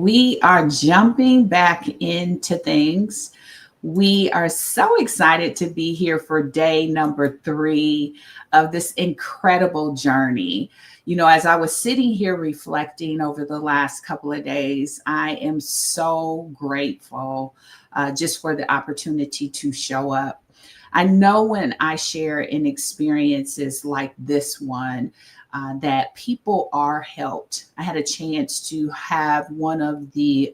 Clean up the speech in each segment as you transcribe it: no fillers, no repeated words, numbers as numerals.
We are jumping back into things. We are so excited to be here for day number 3 of this incredible journey. As I was sitting here reflecting over the last couple of days, I am so grateful just for the opportunity to show up. I know when I share in experiences like this one, that people are helped. I had a chance to have one of the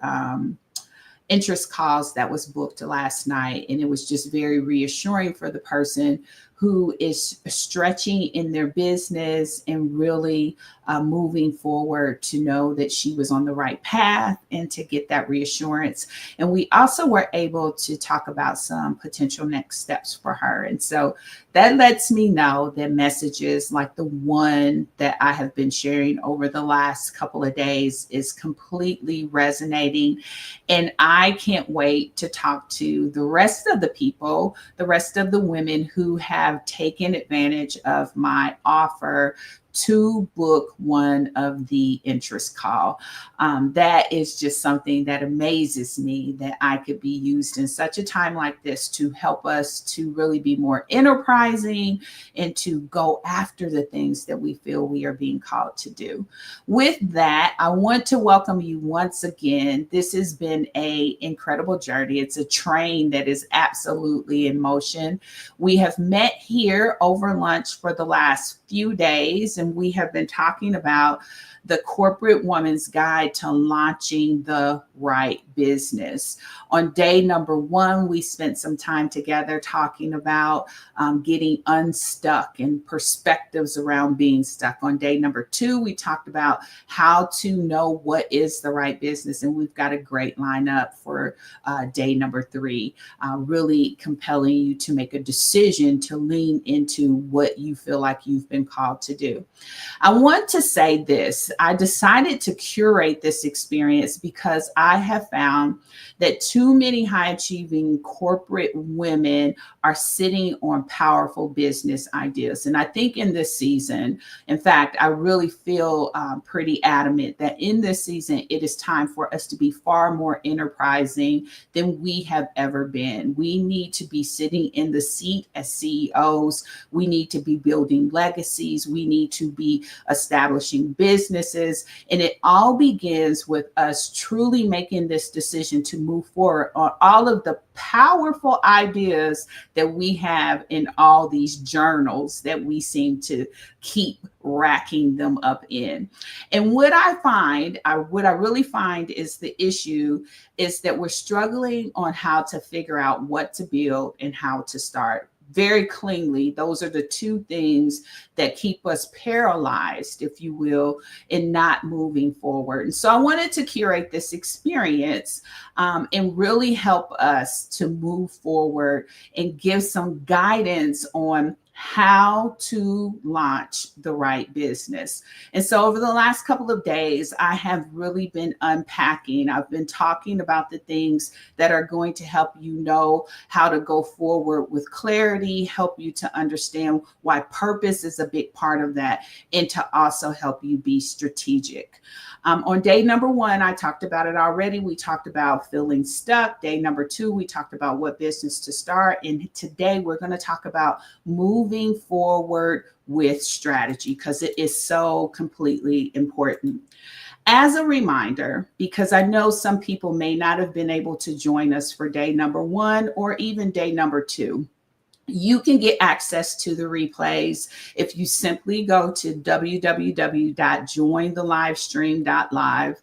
interest calls that was booked last night, and it was just very reassuring for the person who is stretching in their business and really moving forward to know that she was on the right path and to get that reassurance. And we also were able to talk about some potential next steps for her. And so that lets me know that messages like the one that I have been sharing over the last couple of days is completely resonating. And I can't wait to talk to the rest of the people, the rest of the women who have taken advantage of my offer to book one of the interest call. That is just something that amazes me, that I could be used in such a time like this to help us to really be more enterprising and to go after the things that we feel we are being called to do. With that, I want to welcome you once again. This has been an incredible journey. It's a train that is absolutely in motion. We have met here over lunch for the last few days, and we have been talking about the Corporate Woman's Guide to Launching the Right Business. On day number 1, we spent some time together talking about getting unstuck and perspectives around being stuck. On day number 2, we talked about how to know what is the right business, and we've got a great lineup for day number 3, really compelling you to make a decision to lean into what you feel like you've been called to do. I want to say this. I decided to curate this experience because I have found that too many high achieving corporate women are sitting on powerful business ideas. And I think in this season, in fact, I really feel pretty adamant that in this season, it is time for us to be far more enterprising than we have ever been. We need to be sitting in the seat as CEOs. We need to be building legacies. We need to be establishing businesses. And it all begins with us truly making this decision to move forward on all of the powerful ideas that we have in all these journals that we seem to keep racking them up in. And what I really find is the issue is that we're struggling on how to figure out what to build and how to start. Very cleanly, those are the two things that keep us paralyzed, if you will, in not moving forward. And so I wanted to curate this experience and really help us to move forward and give some guidance on how to launch the right business. And so over the last couple of days, I have really been unpacking. I've been talking about the things that are going to help you know how to go forward with clarity, help you to understand why purpose is a big part of that, and to also help you be strategic. On day number 1, I talked about it already. We talked about feeling stuck. Day number 2, we talked about what business to start. And today we're going to talk about moving forward with strategy, because it is so completely important. As a reminder, because I know some people may not have been able to join us for day number 1 or even day number 2. You can get access to the replays if you simply go to www.jointhelivestream.live,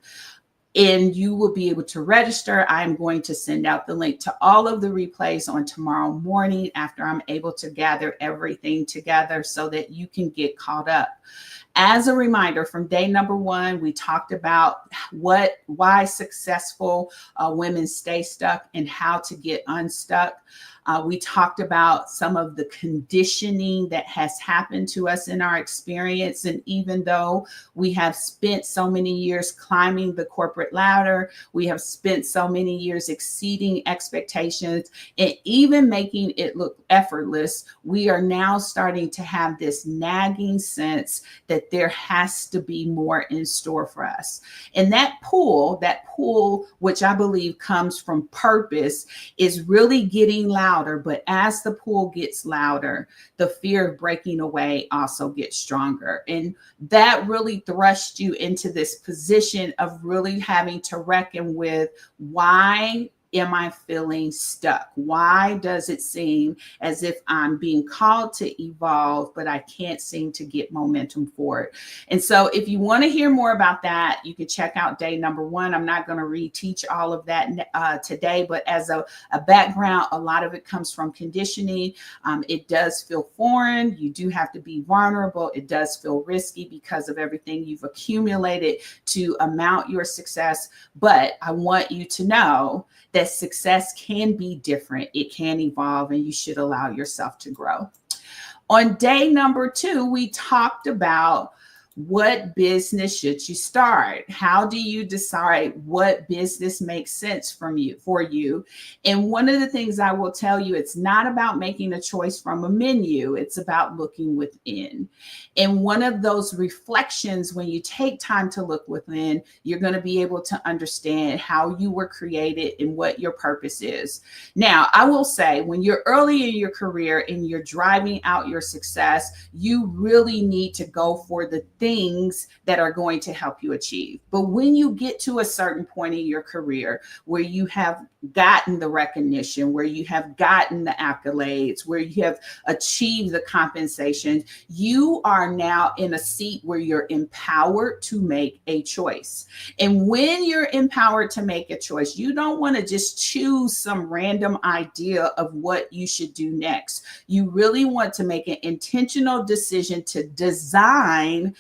and you will be able to register. I am going to send out the link to all of the replays on tomorrow morning after I'm able to gather everything together so that you can get caught up. As a reminder, from day number 1, we talked about why successful women stay stuck and how to get unstuck. We talked about some of the conditioning that has happened to us in our experience. And even though we have spent so many years climbing the corporate ladder, we have spent so many years exceeding expectations and even making it look effortless, we are now starting to have this nagging sense that that there has to be more in store for us. And that pull, which I believe comes from purpose, is really getting louder. But as the pull gets louder, the fear of breaking away also gets stronger. And that really thrusts you into this position of really having to reckon with, why am I feeling stuck? Why does it seem as if I'm being called to evolve, but I can't seem to get momentum forward? And so if you want to hear more about that, you can check out day number 1. I'm not going to reteach all of that today, but as a background, a lot of it comes from conditioning. It does feel foreign. You do have to be vulnerable. It does feel risky because of everything you've accumulated to amount your success. But I want you to know that success can be different. It can evolve, and you should allow yourself to grow. On day number 2, we talked about what business should you start? How do you decide what business makes sense for you? And one of the things I will tell you, it's not about making a choice from a menu. It's about looking within. And one of those reflections, when you take time to look within, you're going to be able to understand how you were created and what your purpose is. Now, I will say, when you're early in your career and you're driving out your success, you really need to go for the things that are going to help you achieve. But when you get to a certain point in your career where you have gotten the recognition, where you have gotten the accolades, where you have achieved the compensation, you are now in a seat where you're empowered to make a choice. And when you're empowered to make a choice, you don't want to just choose some random idea of what you should do next. You really want to make an intentional decision to design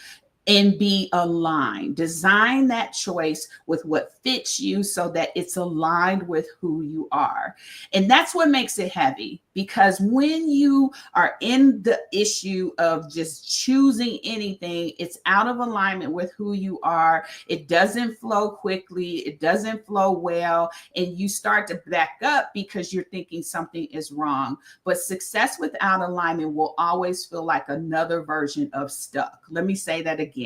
and be aligned. Design that choice with what fits you so that it's aligned with who you are. And that's what makes it heavy, because when you are in the issue of just choosing anything, it's out of alignment with who you are. It doesn't flow quickly. It doesn't flow well. And you start to back up because you're thinking something is wrong. But success without alignment will always feel like another version of stuck. Let me say that again.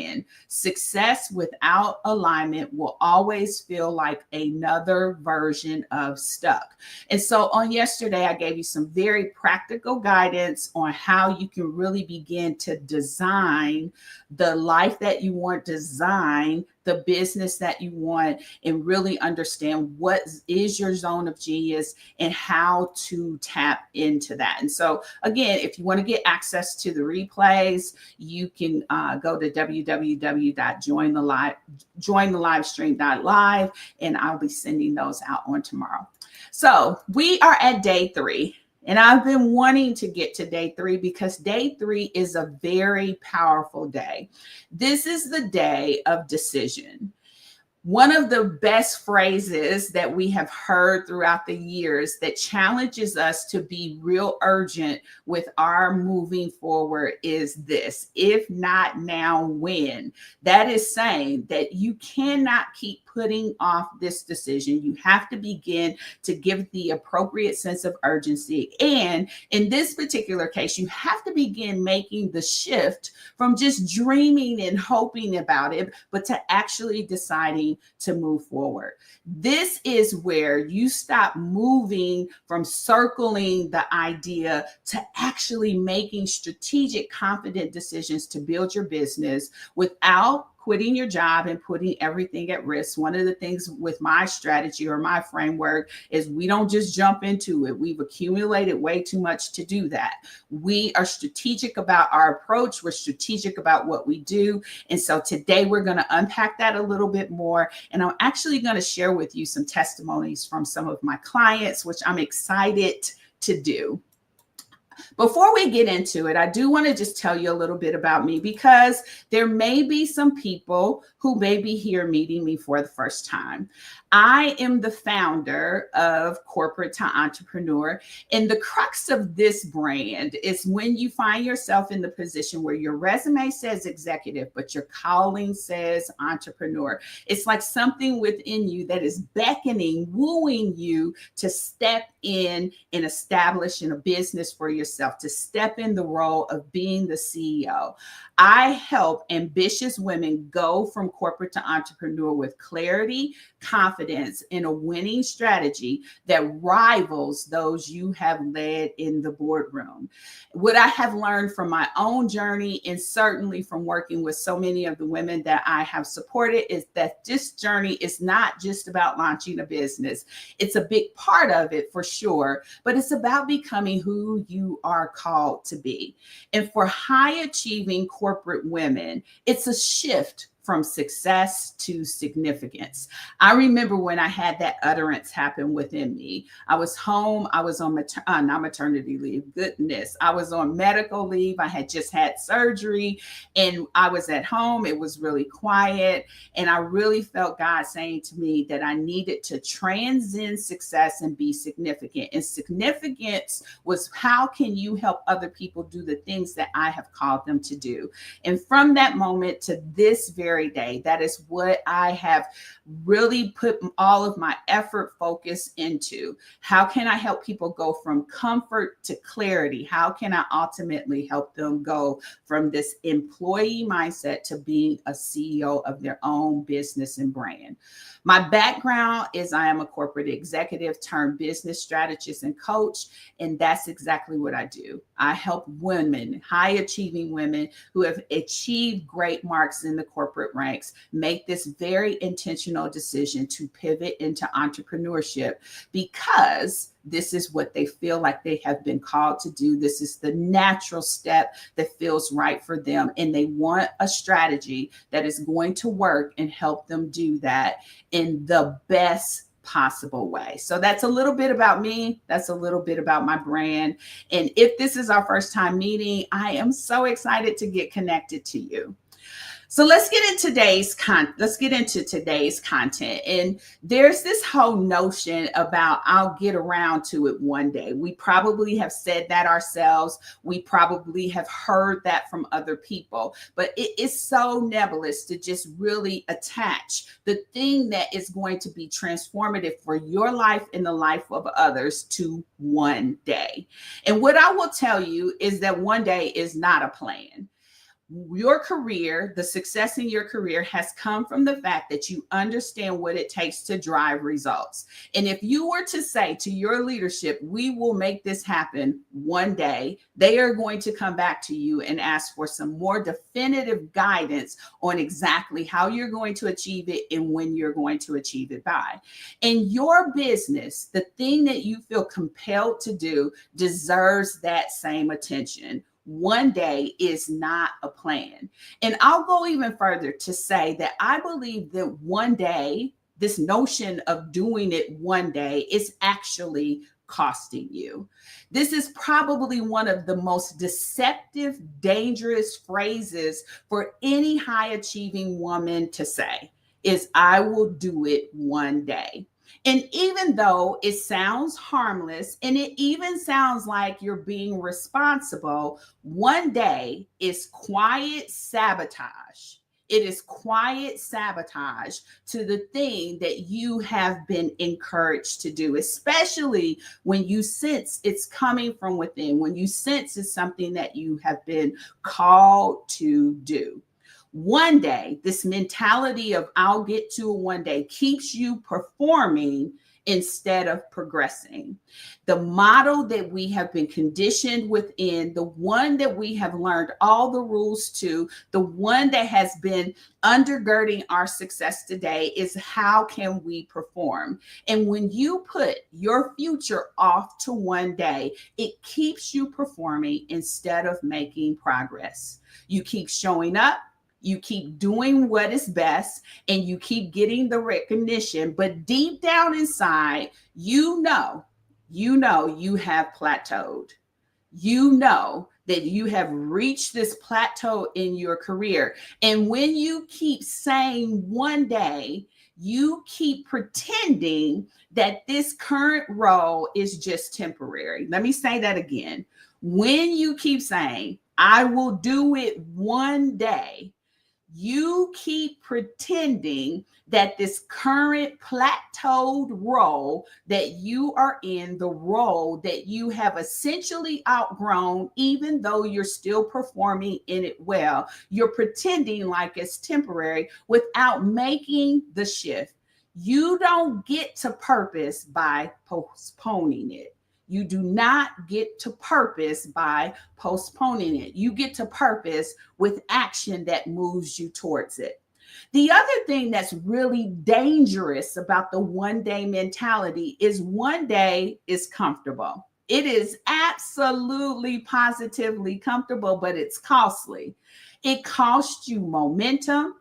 Success without alignment will always feel like another version of stuck. And so on yesterday, I gave you some very practical guidance on how you can really begin to design the life that you want, design the business that you want, and really understand what is your zone of genius and how to tap into that. And so again, if you want to get access to the replays, you can go to www.jointhelivestream.live, and I'll be sending those out on tomorrow. So we are at day 3. And I've been wanting to get to day 3 because day 3 is a very powerful day. This is the day of decision. One of the best phrases that we have heard throughout the years that challenges us to be real urgent with our moving forward is this: if not now, when? That is saying that you cannot keep putting off this decision. You have to begin to give the appropriate sense of urgency. And in this particular case, you have to begin making the shift from just dreaming and hoping about it, but to actually deciding to move forward. This is where you stop moving from circling the idea to actually making strategic, confident decisions to build your business without quitting your job and putting everything at risk. One of the things with my strategy or my framework is we don't just jump into it. We've accumulated way too much to do that. We are strategic about our approach. We're strategic about what we do. And so today we're going to unpack that a little bit more. And I'm actually going to share with you some testimonies from some of my clients, which I'm excited to do. Before we get into it, I do want to just tell you a little bit about me, because there may be some people who may be here meeting me for the first time. I am the founder of Corporate to Entrepreneur, and the crux of this brand is when you find yourself in the position where your resume says executive, but your calling says entrepreneur. It's like something within you that is beckoning, wooing you to step in and establish a business for yourself yourself to step in the role of being the CEO. I help ambitious women go from corporate to entrepreneur with clarity, confidence, and a winning strategy that rivals those you have led in the boardroom. What I have learned from my own journey, and certainly from working with so many of the women that I have supported, is that this journey is not just about launching a business. It's a big part of it for sure, but it's about becoming who you are called to be. And for high achieving corporate women, it's a shift from success to significance. I remember when I had that utterance happen within me. I was home. I was on not maternity leave. Goodness. I was on medical leave. I had just had surgery and I was at home. It was really quiet. And I really felt God saying to me that I needed to transcend success and be significant. And significance was, how can you help other people do the things that I have called them to do? And from that moment to this very day, that is what I have really put all of my effort focus into. How can I help people go from comfort to clarity? How can I ultimately help them go from this employee mindset to being a CEO of their own business and brand? My background is I am a corporate executive turned business strategist and coach, and that's exactly what I do. I help women, high achieving women who have achieved great marks in the corporate ranks, make this very intentional decision to pivot into entrepreneurship because this is what they feel like they have been called to do. This is the natural step that feels right for them. And they want a strategy that is going to work and help them do that in the best possible way. So that's a little bit about me. That's a little bit about my brand. And if this is our first time meeting, I am so excited to get connected to you. So let's get into today's content. And there's this whole notion about I'll get around to it one day. We probably have said that ourselves. We probably have heard that from other people, but it is so nebulous to just really attach the thing that is going to be transformative for your life and the life of others to one day. And what I will tell you is that one day is not a plan. Your career, the success in your career has come from the fact that you understand what it takes to drive results. And if you were to say to your leadership, we will make this happen one day, they are going to come back to you and ask for some more definitive guidance on exactly how you're going to achieve it and when you're going to achieve it by. And your business, the thing that you feel compelled to do, deserves that same attention. One day is not a plan. And I'll go even further to say that I believe that one day, this notion of doing it one day is actually costing you. This is probably one of the most deceptive, dangerous phrases for any high achieving woman to say is, I will do it one day. And even though it sounds harmless and it even sounds like you're being responsible, one day is quiet sabotage. It is quiet sabotage to the thing that you have been encouraged to do, especially when you sense it's coming from within, when you sense it's something that you have been called to do. One day, this mentality of I'll get to it one day keeps you performing instead of progressing. The model that we have been conditioned within, the one that we have learned all the rules to, the one that has been undergirding our success today is how can we perform? And when you put your future off to one day, it keeps you performing instead of making progress. You keep showing up. You keep doing what is best and you keep getting the recognition, but deep down inside, you know you have plateaued. You know that you have reached this plateau in your career. And when you keep saying one day, you keep pretending that this current role is just temporary. Let me say that again. When you keep saying, I will do it one day, You keep pretending that this current plateaued role that you are in, the role that you have essentially outgrown, even though you're still performing in it well, you're pretending like it's temporary without making the shift. You don't get to purpose by postponing it. You do not get to purpose by postponing it. You get to purpose with action that moves you towards it. The other thing that's really dangerous about the one day mentality is one day is comfortable. It is absolutely positively comfortable, but it's costly. It costs you momentum.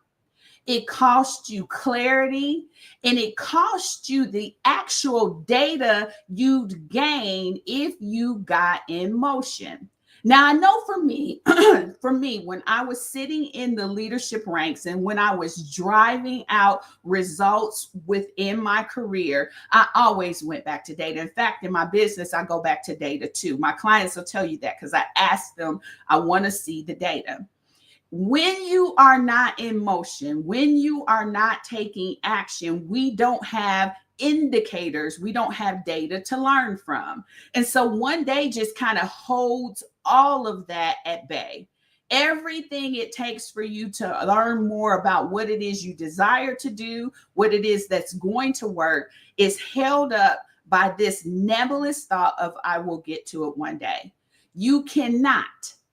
It costs you clarity, and it costs you the actual data you'd gain if you got in motion. Now, I know for me, when I was sitting in the leadership ranks and when I was driving out results within my career, I always went back to data. In fact, in my business, I go back to data too. My clients will tell you that because I ask them, I want to see the data. When you are not in motion, when you are not taking action, we don't have indicators, we don't have data to learn from. And so one day just kind of holds all of that at bay. Everything it takes for you to learn more about what it is you desire to do, what it is that's going to work, is held up by this nebulous thought of, I will get to it one day. You cannot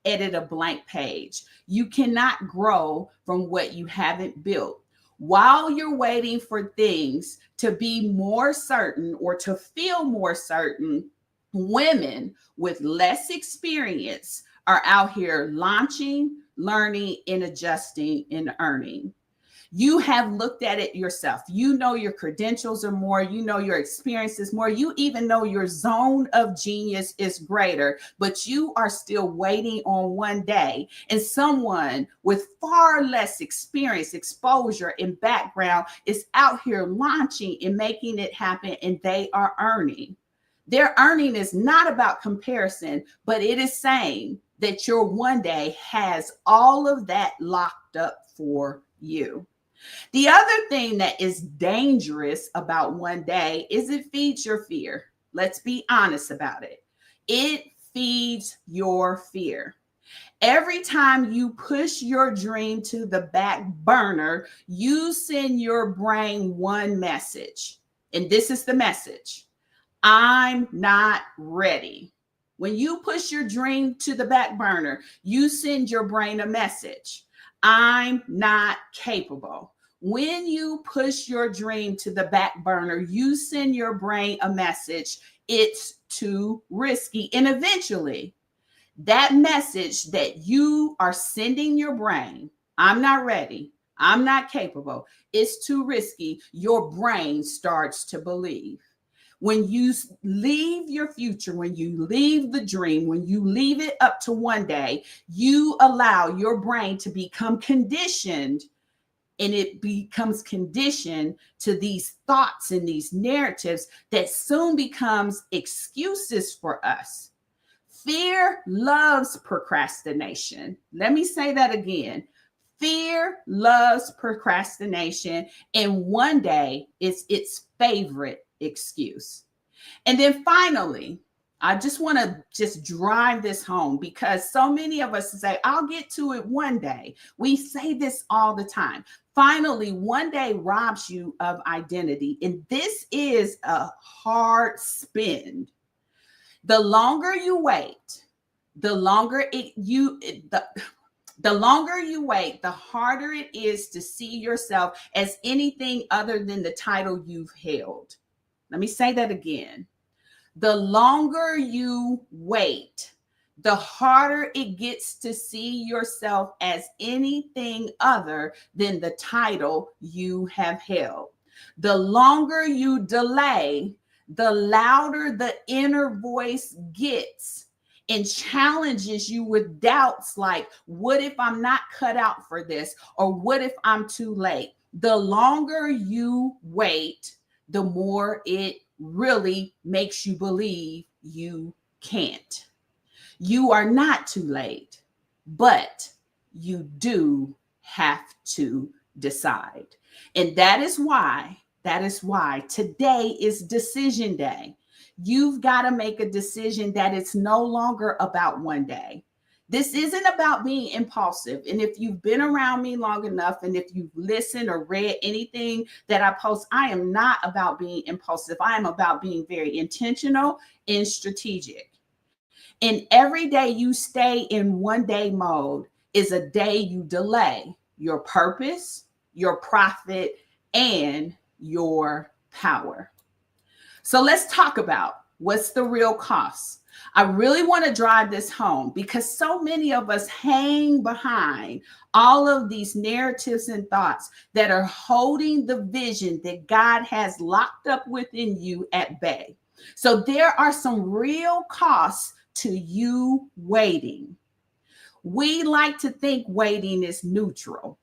edit a blank page. You cannot grow from what you haven't built. While you're waiting for things to be more certain or to feel more certain, women with less experience are out here launching, learning, and adjusting and earning. You have looked at it yourself. You know your credentials are more. You know your experience is more. You even know your zone of genius is greater, but you are still waiting on one day. And someone with far less experience, exposure, and background is out here launching and making it happen, and they are earning. Their earning is not about comparison, but it is saying that your one day has all of that locked up for you. The other thing that is dangerous about one day is it feeds your fear. Let's be honest about it. It feeds your fear. Every time you push your dream to the back burner, you send your brain one message. And this is the message: I'm not ready. When you push your dream to the back burner, you send your brain a message: I'm not capable. When you push your dream to the back burner, you send your brain a message: it's too risky. And eventually, that message that you are sending your brain, I'm not ready, I'm not capable, it's too risky, your brain starts to believe. When you leave your future, when you leave the dream, when you leave it up to one day, you allow your brain to become conditioned, and it becomes conditioned to these thoughts and these narratives that soon becomes excuses for us. Fear loves procrastination. Let me say that again. Fear loves procrastination, and one day it's its favorite excuse. And then finally, I just want to just drive this home, because so many of us say, I'll get to it one day. We say this all the time. Finally, one day robs you of identity. And this is a hard spin. The longer you wait, the longer the longer you wait, the harder it is to see yourself as anything other than the title you've held. Let me say that again. The longer you wait, the harder it gets to see yourself as anything other than the title you have held. The longer you delay, the louder the inner voice gets and challenges you with doubts like, what if I'm not cut out for this? Or what if I'm too late? The longer you wait, the more it really makes you believe you can't. You are not too late, but you do have to decide. And that is why today is decision day. You've got to make a decision that it's no longer about one day. This isn't about being impulsive. And if you've been around me long enough, and if you've listened or read anything that I post, I am not about being impulsive. I am about being very intentional and strategic. And every day you stay in one day mode is a day you delay your purpose, your profit, and your power. So let's talk about what's the real cost. I really want to drive this home because so many of us hang behind all of these narratives and thoughts that are holding the vision that God has locked up within you at bay. So there are some real costs to you waiting. We like to think waiting is neutral,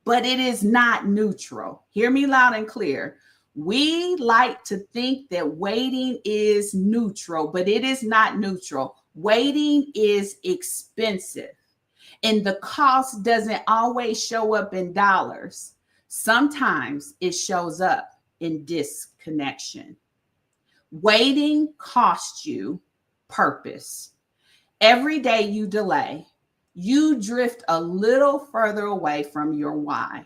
but it is not neutral. Hear me loud and clear. We like to think that waiting is neutral, but it is not neutral. Waiting is expensive, and the cost doesn't always show up in dollars. Sometimes it shows up in disconnection. Waiting costs you purpose. Every day you delay, you drift a little further away from your why.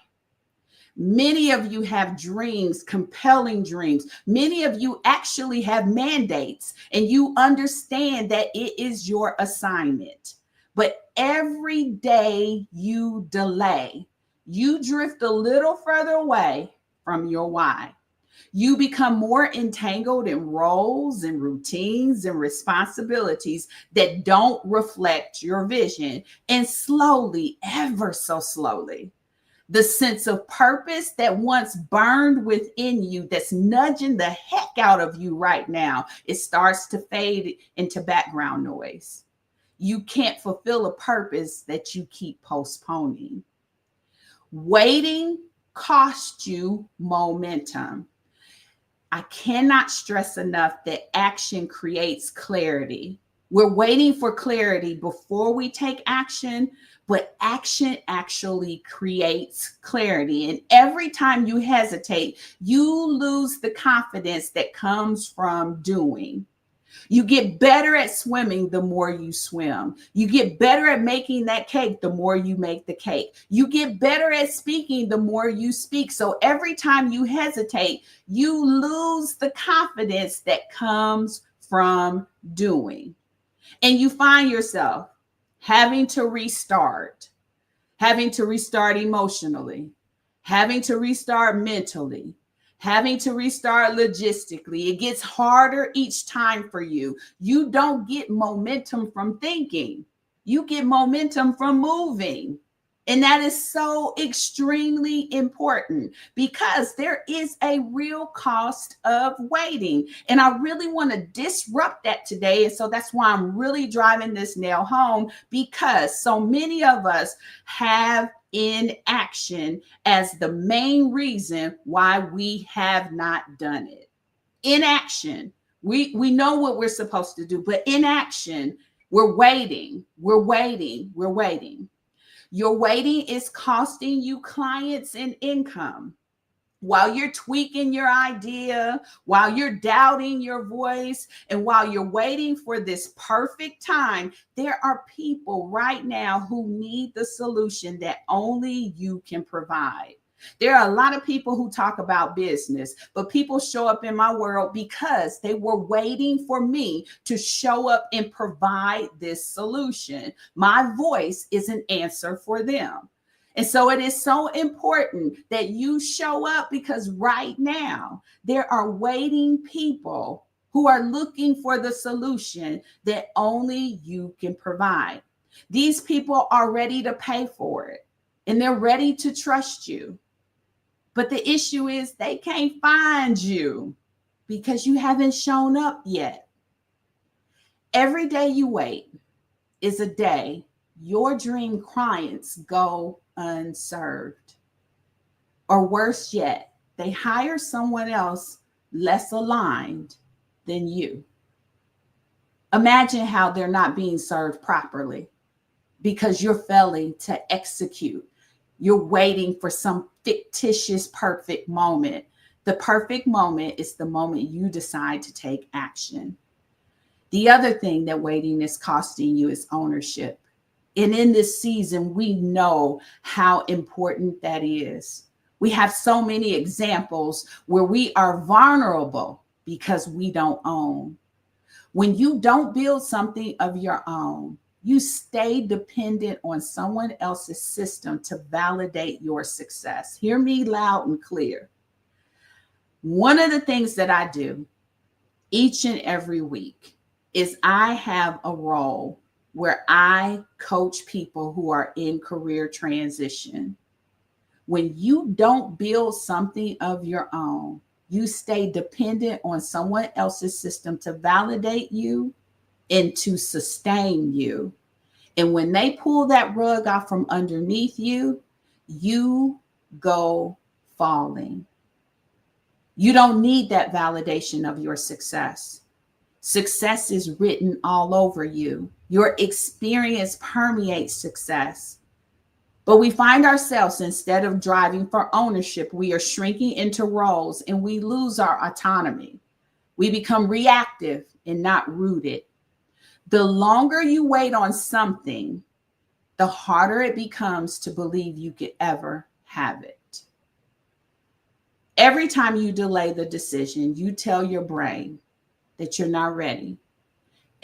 Many of you have dreams, compelling dreams. Many of you actually have mandates, and you understand that it is your assignment. But every day you delay, you drift a little further away from your why. You become more entangled in roles and routines and responsibilities that don't reflect your vision. And slowly, ever so slowly, the sense of purpose that once burned within you, that's nudging the heck out of you right now, it starts to fade into background noise. You can't fulfill a purpose that you keep postponing. Waiting costs you momentum. I cannot stress enough that action creates clarity. We're waiting for clarity before we take action, but action actually creates clarity. And every time you hesitate, you lose the confidence that comes from doing. You get better at swimming the more you swim. You get better at making that cake the more you make the cake. You get better at speaking the more you speak. So every time you hesitate, you lose the confidence that comes from doing. And you find yourself having to restart emotionally, having to restart mentally, having to restart logistically. It gets harder each time for you. You don't get momentum from thinking. You get momentum from moving. And that is so extremely important because there is a real cost of waiting. And I really want to disrupt that today. And so that's why I'm really driving this nail home, because so many of us have inaction as the main reason why we have not done it. Inaction. We know what we're supposed to do, but inaction, we're waiting. Your waiting is costing you clients and income. While you're tweaking your idea, while you're doubting your voice, and while you're waiting for this perfect time, there are people right now who need the solution that only you can provide. There are a lot of people who talk about business, but people show up in my world because they were waiting for me to show up and provide this solution. My voice is an answer for them. And so it is so important that you show up, because right now there are waiting people who are looking for the solution that only you can provide. These people are ready to pay for it, and they're ready to trust you. But the issue is they can't find you because you haven't shown up yet. Every day you wait is a day your dream clients go unserved. Or worse yet, they hire someone else less aligned than you. Imagine how they're not being served properly because you're failing to execute. You're waiting for some fictitious perfect moment. The perfect moment is the moment you decide to take action. The other thing that waiting is costing you is ownership. And in this season, we know how important that is. We have so many examples where we are vulnerable because we don't own. When you don't build something of your own, you stay dependent on someone else's system to validate your success. Hear me loud and clear. One of the things that I do each and every week is I have a role where I coach people who are in career transition. When you don't build something of your own, you stay dependent on someone else's system to validate you and to sustain you. And when they pull that rug out from underneath you, you go falling. You don't need that validation of your success. Success is written all over you. Your experience permeates success. But we find ourselves, instead of driving for ownership, we are shrinking into roles and we lose our autonomy. We become reactive and not rooted. The longer you wait on something, the harder it becomes to believe you could ever have it. Every time you delay the decision, you tell your brain that you're not ready.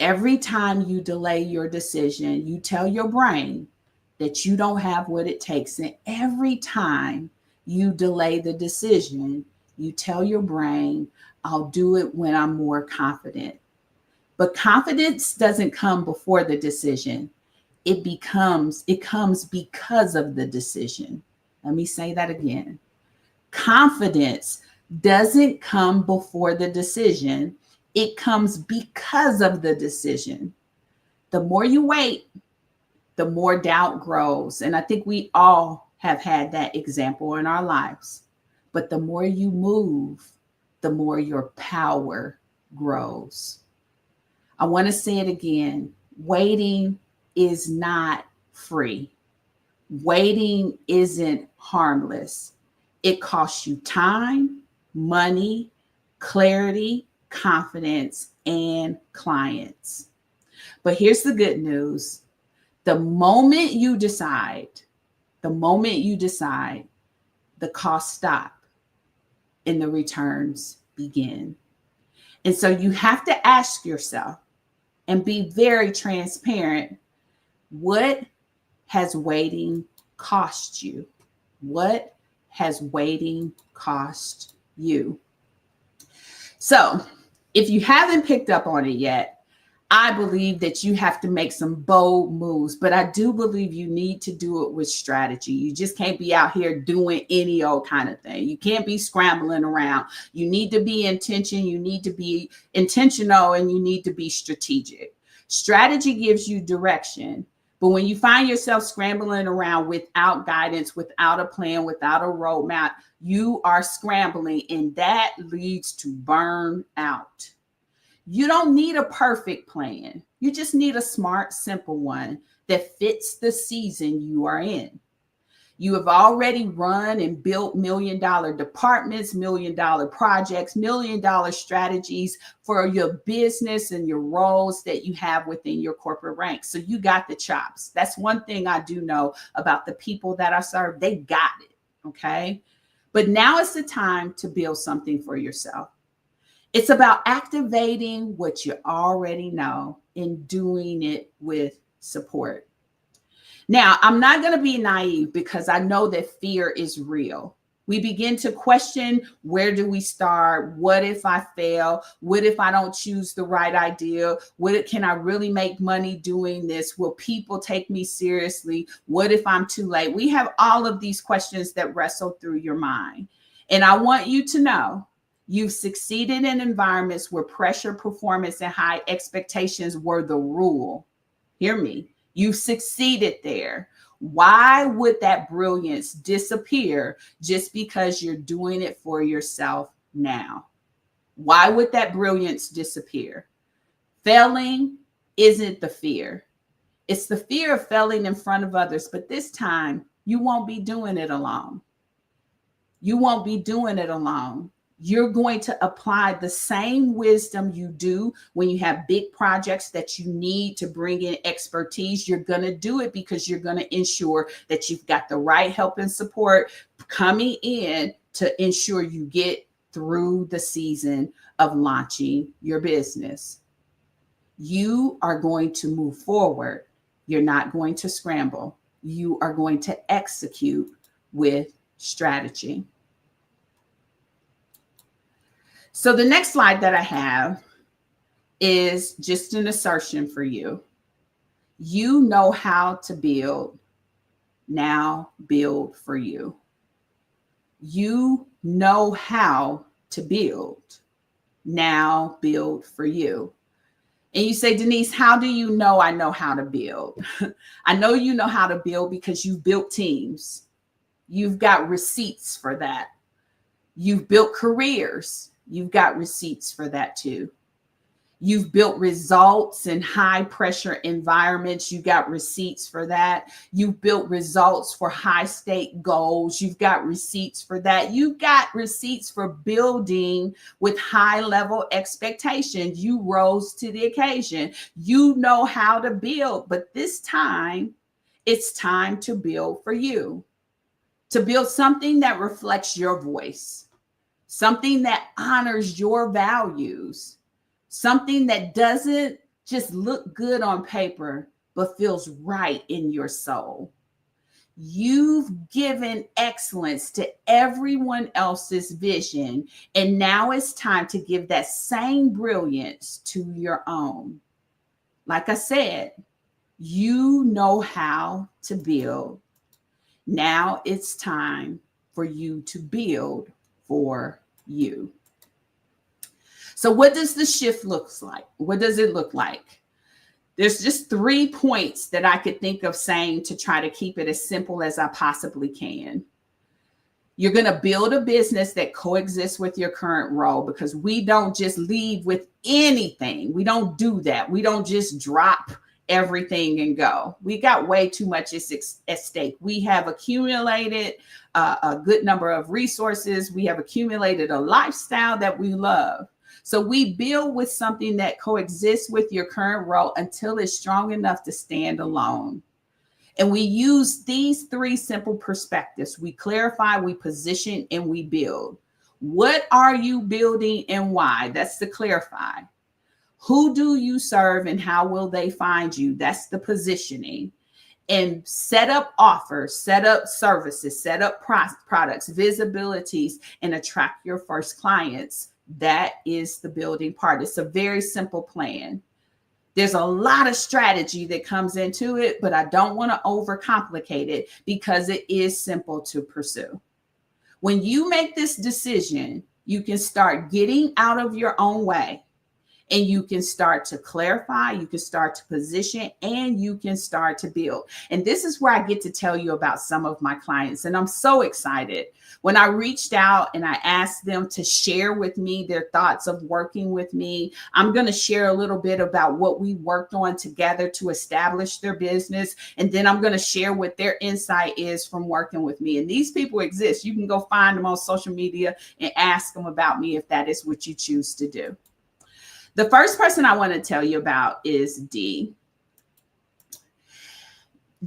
Every time you delay your decision, you tell your brain that you don't have what it takes. And every time you delay the decision, you tell your brain, I'll do it when I'm more confident. But confidence doesn't come before the decision. It comes because of the decision. Let me say that again. Confidence doesn't come before the decision. It comes because of the decision. The more you wait, the more doubt grows. And I think we all have had that example in our lives. But the more you move, the more your power grows. I want to say it again. Waiting is not free. Waiting isn't harmless. It costs you time, money, clarity, confidence, and clients. But here's the good news. The moment you decide, the costs stop and the returns begin. And so you have to ask yourself and be very transparent. What has waiting cost you? What has waiting cost you? So if you haven't picked up on it yet, I believe that you have to make some bold moves, but I do believe you need to do it with strategy. You just can't be out here doing any old kind of thing. You can't be scrambling around. You need to be intentional. You need to be intentional, and you need to be strategic. Strategy gives you direction. But when you find yourself scrambling around without guidance, without a plan, without a roadmap, you are scrambling, and that leads to burnout. You don't need a perfect plan. You just need a smart, simple one that fits the season you are in. You have already run and built $1 million departments, $1 million projects, $1 million strategies for your business and your roles that you have within your corporate ranks. So you got the chops. That's one thing I do know about the people that I serve. They got it. Okay. But now it's the time to build something for yourself. It's about activating what you already know and doing it with support. Now, I'm not going to be naive because I know that fear is real. We begin to question, where do we start? What if I fail? What if I don't choose the right idea? Can I really make money doing this? Will people take me seriously? What if I'm too late? We have all of these questions that wrestle through your mind. And I want you to know, you've succeeded in environments where pressure, performance, and high expectations were the rule. Hear me. You've succeeded there. Why would that brilliance disappear just because you're doing it for yourself now? Why would that brilliance disappear? Failing isn't the fear. It's the fear of failing in front of others, but this time You won't be doing it alone. You won't be doing it alone. You're going to apply the same wisdom you do when you have big projects that you need to bring in expertise. You're going to do it because you're going to ensure that you've got the right help and support coming in to ensure you get through the season of launching your business. You are going to move forward. You're not going to scramble. You are going to execute with strategy. So the next slide that I have is just an assertion for you. You know how to build. Now build for you. You know how to build. Now build for you. And you say, Denise, how do you know I know how to build? I know you know how to build because you've built teams. You've got receipts for that. You've built careers. You've got receipts for that too. You've built results in high pressure environments. You got receipts for that. You've built results for high stake goals. You've got receipts for that. You've got receipts for building with high level expectations. You rose to the occasion. You know how to build, but this time it's time to build for you, to build something that reflects your voice, something that honors your values, something that doesn't just look good on paper, but feels right in your soul. You've given excellence to everyone else's vision, and now it's time to give that same brilliance to your own. Like I said, you know how to build. Now it's time for you to build for you. So what does the shift look like? What does it look like? There's just 3 points that I could think of saying to try to keep it as simple as I possibly can. You're going to build a business that coexists with your current role, because we don't just leave with anything. We don't do that. We don't just drop everything and go. We got way too much at stake. We have accumulated a good number of resources. We have accumulated a lifestyle that we love. So we build with something that coexists with your current role until it's strong enough to stand alone. And we use these 3 simple perspectives. We clarify, we position, and we build. What are you building and why? That's the clarify. Who do you serve and how will they find you? That's the positioning. And set up offers, set up services, set up products, visibilities, and attract your first clients. That is the building part. It's a very simple plan. There's a lot of strategy that comes into it, but I don't want to overcomplicate it because it is simple to pursue. When you make this decision, you can start getting out of your own way. And you can start to clarify, you can start to position, and you can start to build. And this is where I get to tell you about some of my clients. And I'm so excited. When I reached out and I asked them to share with me their thoughts of working with me, I'm going to share a little bit about what we worked on together to establish their business. And then I'm going to share what their insight is from working with me. And these people exist. You can go find them on social media and ask them about me if that is what you choose to do. The first person I want to tell you about is Dee.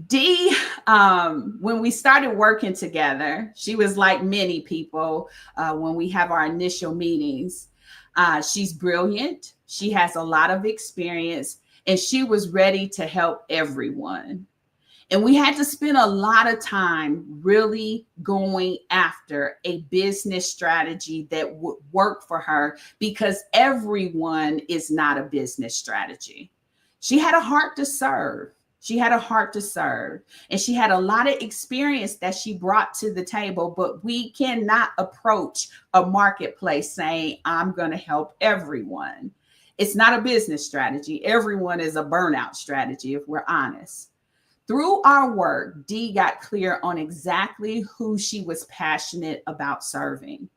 Dee, when we started working together, she was like many people when we have our initial meetings. She's brilliant. She has a lot of experience, and she was ready to help everyone. And we had to spend a lot of time really going after a business strategy that would work for her, because everyone is not a business strategy. She had a heart to serve. She had a heart to serve, and she had a lot of experience that she brought to the table, but we cannot approach a marketplace saying, I'm going to help everyone. It's not a business strategy. Everyone is a burnout strategy, if we're honest. Through our work, Dee got clear on exactly who she was passionate about serving.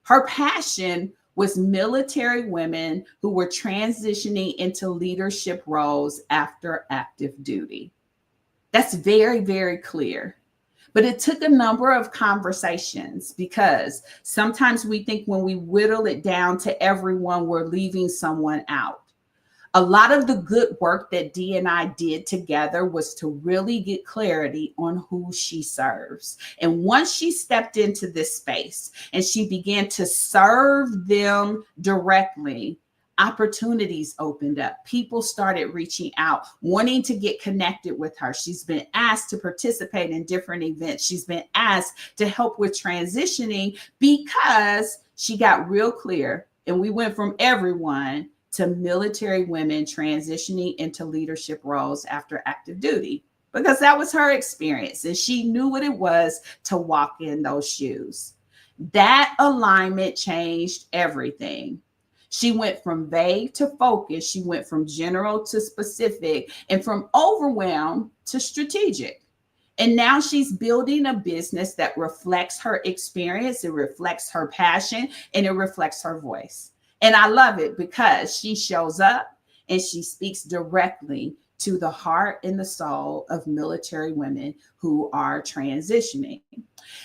Her passion was military women who were transitioning into leadership roles after active duty. That's very, very clear. But it took a number of conversations, because sometimes we think when we whittle it down to everyone, we're leaving someone out. A lot of the good work that Dee and I did together was to really get clarity on who she serves. And once she stepped into this space and she began to serve them directly, opportunities opened up. People started reaching out, wanting to get connected with her. She's been asked to participate in different events. She's been asked to help with transitioning because she got real clear. And we went from everyone to military women transitioning into leadership roles after active duty, because that was her experience. And she knew what it was to walk in those shoes. That alignment changed everything. She went from vague to focused. She went from general to specific, and from overwhelmed to strategic. And now she's building a business that reflects her experience, it reflects her passion, and it reflects her voice. And I love it because she shows up and she speaks directly to the heart and the soul of military women who are transitioning.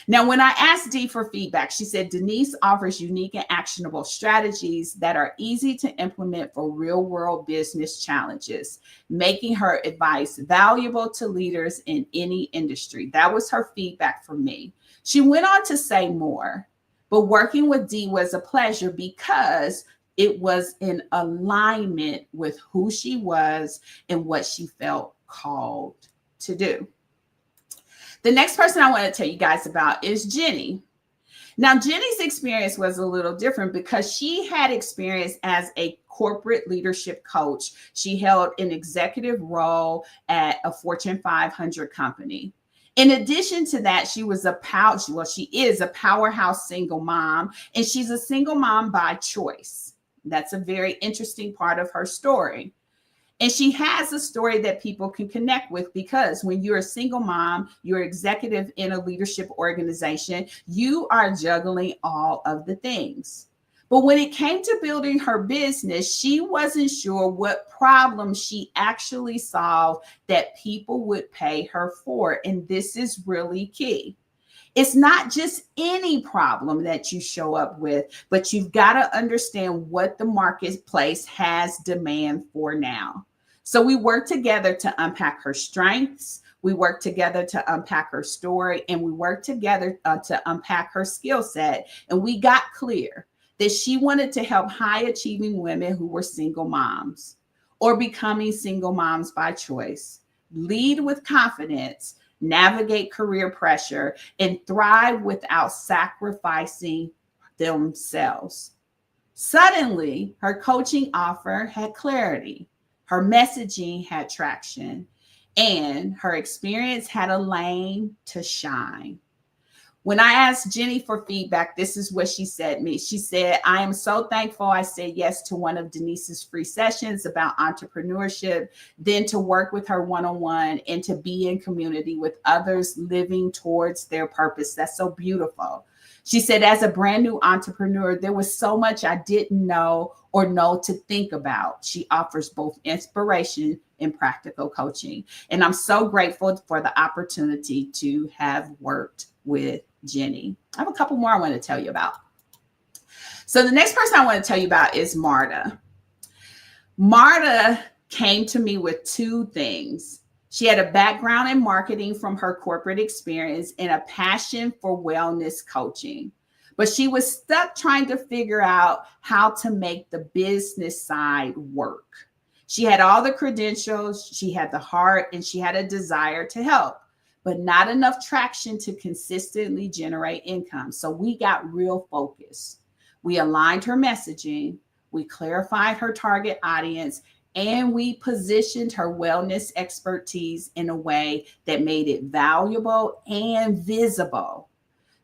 Now, when I asked Dee for feedback, she said Denise offers unique and actionable strategies that are easy to implement for real world business challenges, making her advice valuable to leaders in any industry. That was her feedback for me. She went on to say more, but working with Dee was a pleasure because it was in alignment with who she was and what she felt called to do. The next person I want to tell you guys about is Jenny. Now, Jenny's experience was a little different because she had experience as a corporate leadership coach. She held an executive role at a Fortune 500 company. In addition to that, she is a powerhouse single mom, and she's a single mom by choice. That's a very interesting part of her story. And she has a story that people can connect with, because when you're a single mom, you're executive in a leadership organization, you are juggling all of the things. But when it came to building her business, she wasn't sure what problem she actually solved that people would pay her for. And this is really key. It's not just any problem that you show up with, but you've got to understand what the marketplace has demand for now. So we worked together to unpack her strengths. We worked together to unpack her story, and we worked together to unpack her skill set. And we got clear that she wanted to help high achieving women who were single moms or becoming single moms by choice, lead with confidence, navigate career pressure, and thrive without sacrificing themselves. Suddenly, her coaching offer had clarity, her messaging had traction, and her experience had a lane to shine. When I asked Jenny for feedback, this is what she said to me. She said, I am so thankful I said yes to one of Denise's free sessions about entrepreneurship, then to work with her one-on-one and to be in community with others living towards their purpose. That's so beautiful. She said, as a brand new entrepreneur, there was so much I didn't know or know to think about. She offers both inspiration and practical coaching. And I'm so grateful for the opportunity to have worked with Jenny. I have a couple more I want to tell you about. So the next person I want to tell you about is Marta. Marta came to me with two things. She had a background in marketing from her corporate experience and a passion for wellness coaching. But she was stuck trying to figure out how to make the business side work. She had all the credentials, she had the heart, and she had a desire to help, but not enough traction to consistently generate income. So we got real focused. We aligned her messaging, we clarified her target audience, and we positioned her wellness expertise in a way that made it valuable and visible.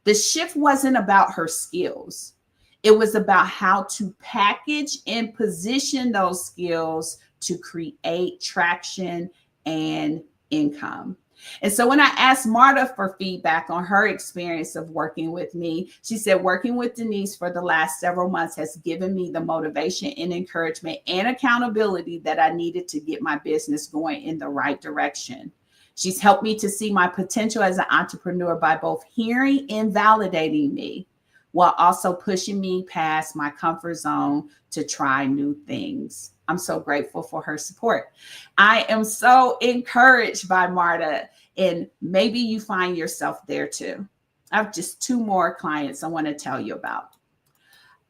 The shift wasn't about her skills. It was about how to package and position those skills to create traction and income. And so when I asked Marta for feedback on her experience of working with me, she said, working with Denise for the last several months has given me the motivation and encouragement and accountability that I needed to get my business going in the right direction. She's helped me to see my potential as an entrepreneur by both hearing and validating me, while also pushing me past my comfort zone to try new things. I'm so grateful for her support. I am so encouraged by Marta, and maybe you find yourself there too. I have just two more clients I want to tell you about.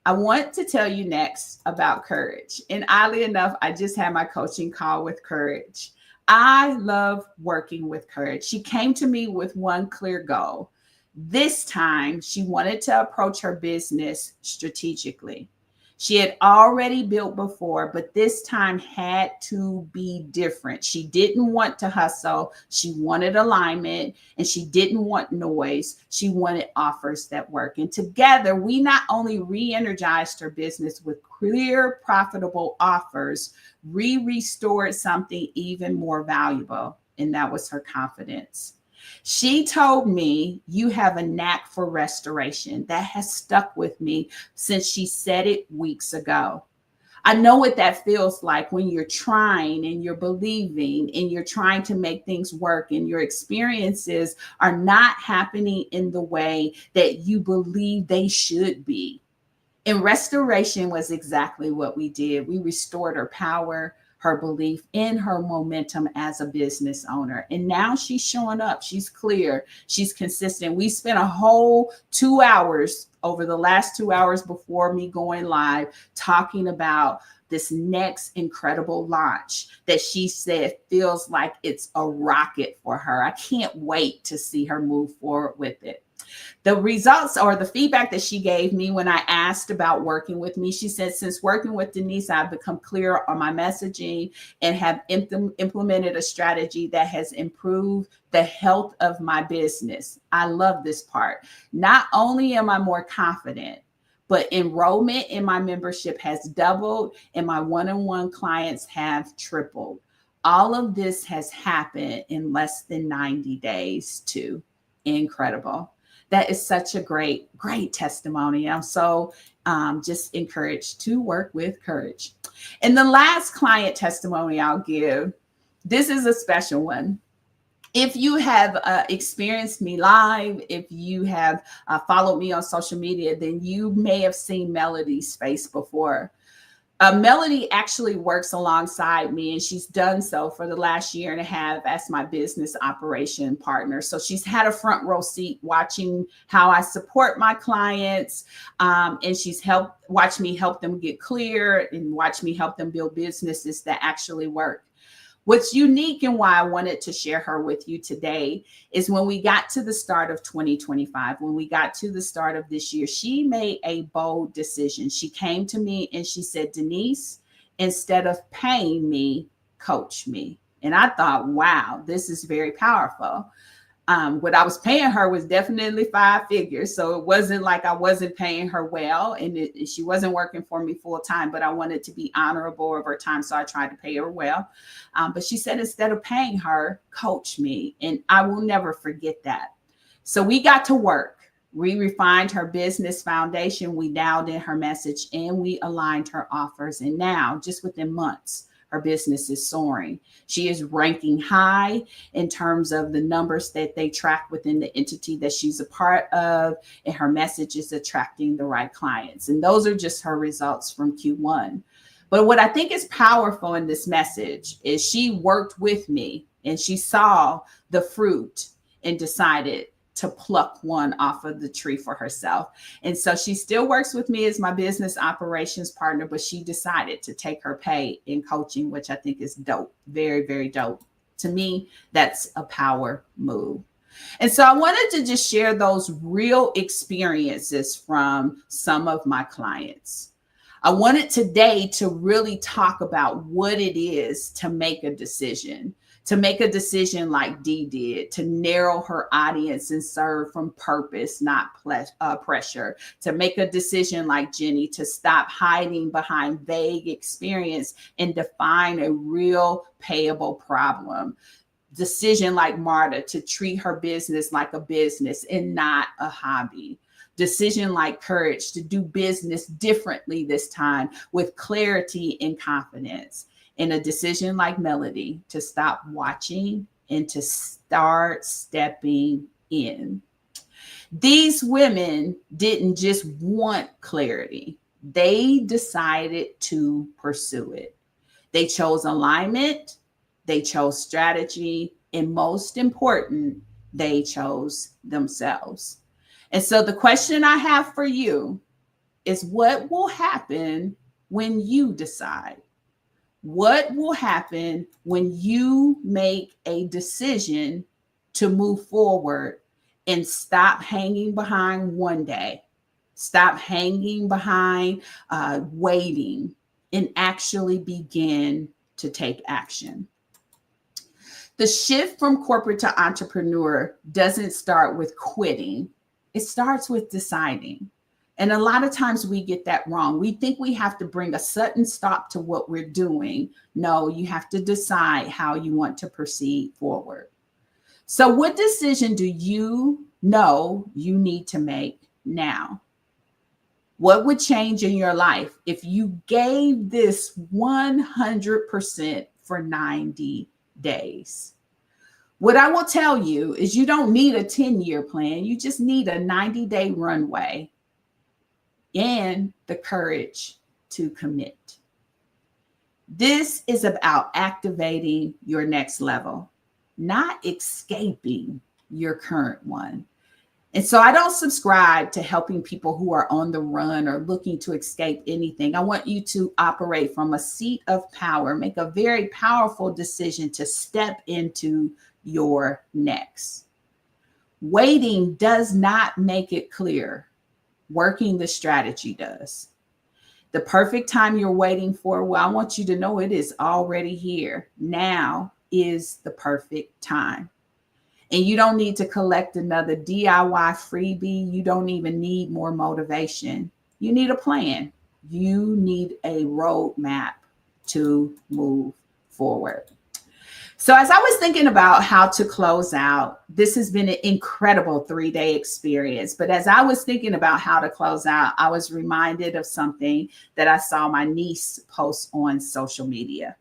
I want to tell you next about Courage. And oddly enough, I just had my coaching call with Courage. I love working with Courage. She came to me with one clear goal. This time, she wanted to approach her business strategically. She had already built before, but this time had to be different. She didn't want to hustle. She wanted alignment, and she didn't want noise. She wanted offers that work. And together, we not only re-energized her business with clear, profitable offers, we restored something even more valuable, and that was her confidence. She told me, "You have a knack for restoration." That has stuck with me since she said it weeks ago. I know what that feels like when you're trying and you're believing and you're trying to make things work and your experiences are not happening in the way that you believe they should be. And restoration was exactly what we did. We restored her power, her belief in her momentum as a business owner. And now she's showing up. She's clear. She's consistent. We spent a whole 2 hours over the last 2 hours before me going live talking about this next incredible launch that she said feels like it's a rocket for her. I can't wait to see her move forward with it. The results or the feedback that she gave me when I asked about working with me, she said, "Since working with Denise, I've become clear on my messaging and have implemented a strategy that has improved the health of my business." I love this part. "Not only am I more confident, but enrollment in my membership has doubled and my one-on-one clients have tripled. All of this has happened in less than 90 days too." Incredible. That is such a great, great testimony. I'm so just encouraged to work with Courage. And the last client testimony I'll give, this is a special one. If you have experienced me live, if you have followed me on social media, then you may have seen Melody's face before. Melody actually works alongside me, and she's done so for the last year and a half as my business operation partner. So she's had a front row seat watching how I support my clients, and she's watched me help them get clear and watch me help them build businesses that actually work. What's unique and why I wanted to share her with you today is when we got to the start of 2025, when we got to the start of this year, she made a bold decision. She came to me and she said, "Denise, instead of paying me, coach me." And I thought, wow, this is very powerful. What I was paying her was definitely 5 figures. So it wasn't like I wasn't paying her well, and she wasn't working for me full time, but I wanted to be honorable of her time. So I tried to pay her well. But she said, instead of paying her, coach me. And I will never forget that. So we got to work. We refined her business foundation. We dialed in her message and we aligned her offers. And now, just within months, her business is soaring. She is ranking high in terms of the numbers that they track within the entity that she's a part of, and her message is attracting the right clients. And those are just her results from Q1. But what I think is powerful in this message is she worked with me and she saw the fruit and decided to pluck one off of the tree for herself. And so she still works with me as my business operations partner, but she decided to take her pay in coaching, which I think is dope. Very, very dope. To me, that's a power move. And so I wanted to just share those real experiences from some of my clients. I wanted today to really talk about what it is to make a decision like Dee did, to narrow her audience and serve from purpose, not pressure, to make a decision like Jenny, to stop hiding behind vague experience and define a real payable problem. Decision like Marta, to treat her business like a business and not a hobby. Decision like Courage, to do business differently this time with clarity and confidence. And a decision like Melody, to stop watching and to start stepping in. These women didn't just want clarity, they decided to pursue it. They chose alignment, they chose strategy, and most important, they chose themselves. And so the question I have for you is, what will happen when you decide? What will happen when you make a decision to move forward and stop hanging behind one day, stop hanging behind waiting, and actually begin to take action? The shift from corporate to entrepreneur doesn't start with quitting. It starts with deciding. And a lot of times we get that wrong. We think we have to bring a sudden stop to what we're doing. No, you have to decide how you want to proceed forward. So what decision do you know you need to make now? What would change in your life if you gave this 100% for 90 days? What I will tell you is you don't need a 10-year plan. You just need a 90-day runway and the courage to commit. This is about activating your next level, not escaping your current one. And so I don't subscribe to helping people who are on the run or looking to escape anything. I want you to operate from a seat of power, make a very powerful decision to step into your next. Waiting does not make it clear. Working the strategy does. The perfect time you're waiting for, well, I want you to know it is already here. Now is the perfect time. And you don't need to collect another DIY freebie. You don't even need more motivation. You need a plan. You need a roadmap to move forward. So as I was thinking about how to close out, this has been an incredible 3-day experience. But as I was thinking about how to close out, I was reminded of something that I saw my niece post on social media.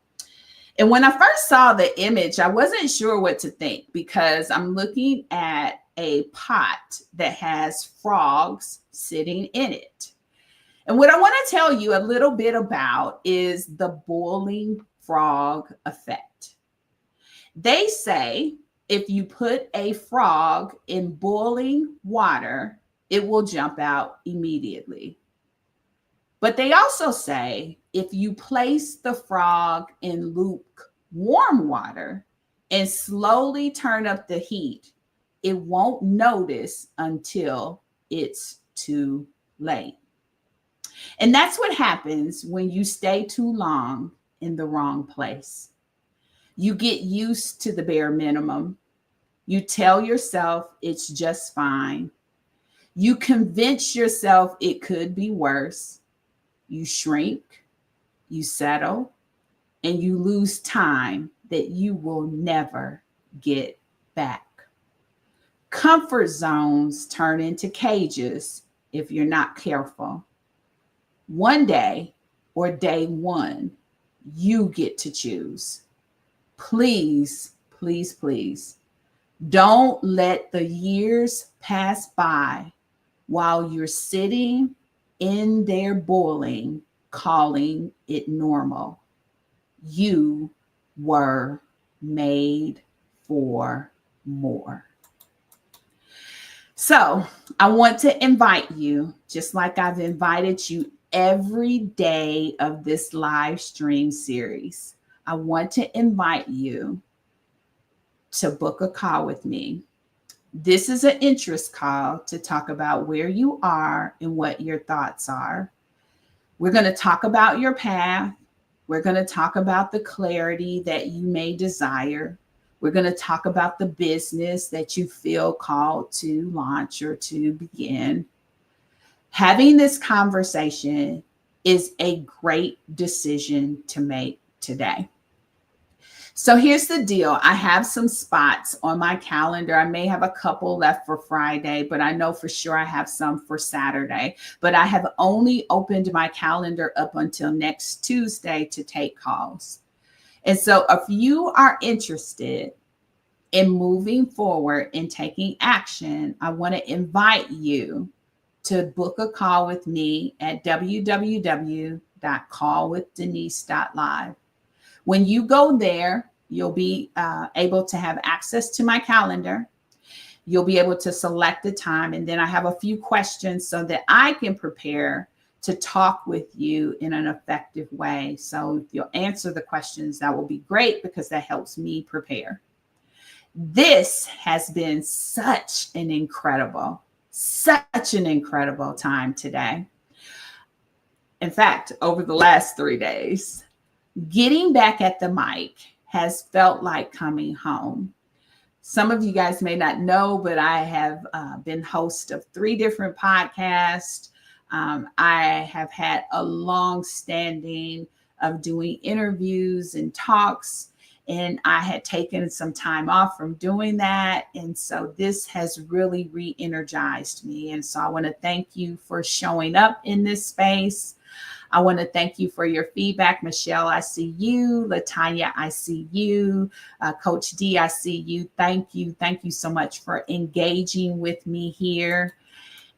And when I first saw the image, I wasn't sure what to think, because I'm looking at a pot that has frogs sitting in it. And what I want to tell you a little bit about is the boiling frog effect. They say if you put a frog in boiling water, it will jump out immediately. But they also say if you place the frog in lukewarm water and slowly turn up the heat, it won't notice until it's too late. And that's what happens when you stay too long in the wrong place. You get used to the bare minimum. You tell yourself it's just fine. You convince yourself it could be worse. You shrink, you settle, and you lose time that you will never get back. Comfort zones turn into cages if you're not careful. One day, or day one, you get to choose. Please, please, please, don't let the years pass by while you're sitting in there boiling, calling it normal. You were made for more. So I want to invite you, just like I've invited you every day of this live stream series, I want to invite you to book a call with me. This is an interest call to talk about where you are and what your thoughts are. We're going to talk about your path. We're going to talk about the clarity that you may desire. We're going to talk about the business that you feel called to launch or to begin. Having this conversation is a great decision to make today. So here's the deal. I have some spots on my calendar. I may have a couple left for Friday, but I know for sure I have some for Saturday. But I have only opened my calendar up until next Tuesday to take calls. And so if you are interested In moving forward and taking action, I want to invite you to book a call with me at www.callwithdenise.live. When you go there, you'll be able to have access to my calendar. You'll be able to select the time, and then I have a few questions so that I can prepare to talk with you in an effective way. So if you'll answer the questions, that will be great because that helps me prepare. This has been such an incredible time today. In fact, over the last 3 days, getting back at the mic has felt like coming home. Some of you guys may not know, but I have been host of 3 different podcasts. I have had a long standing of doing interviews and talks, and I had taken some time off from doing that. And so this has really re-energized me. And so I want to thank you for showing up in this space. I want to thank you for your feedback. Michelle, I see you. Latanya, I see you. Coach D, I see you. Thank you. Thank you so much for engaging with me here.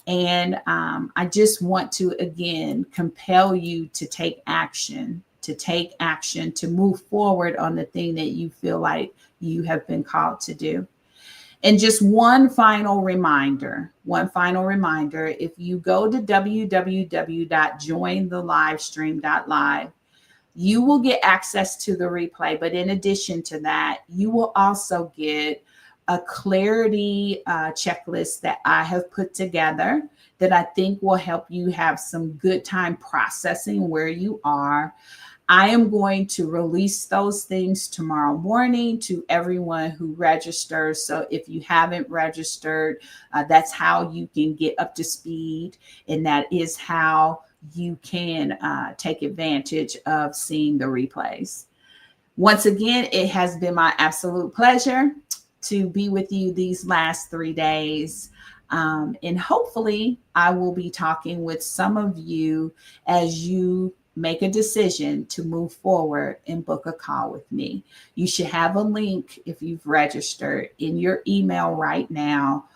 And I just want to, again, compel you to take action, to move forward on the thing that you feel like you have been called to do. And just one final reminder, if you go to www.jointhelivestream.live, you will get access to the replay. But in addition to that, you will also get a clarity checklist that I have put together that I think will help you have some good time processing where you are. I am going to release those things tomorrow morning to everyone who registers. So if you haven't registered, that's how you can get up to speed. And that is how you can take advantage of seeing the replays. Once again, it has been my absolute pleasure to be with you these last 3 days. And hopefully I will be talking with some of you as you make a decision to move forward and book a call with me. You should have a link, if you've registered, in your email right now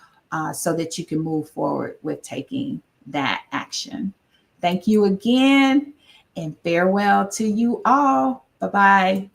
so that you can move forward with taking that action. Thank you again, and farewell to you all. Bye-bye.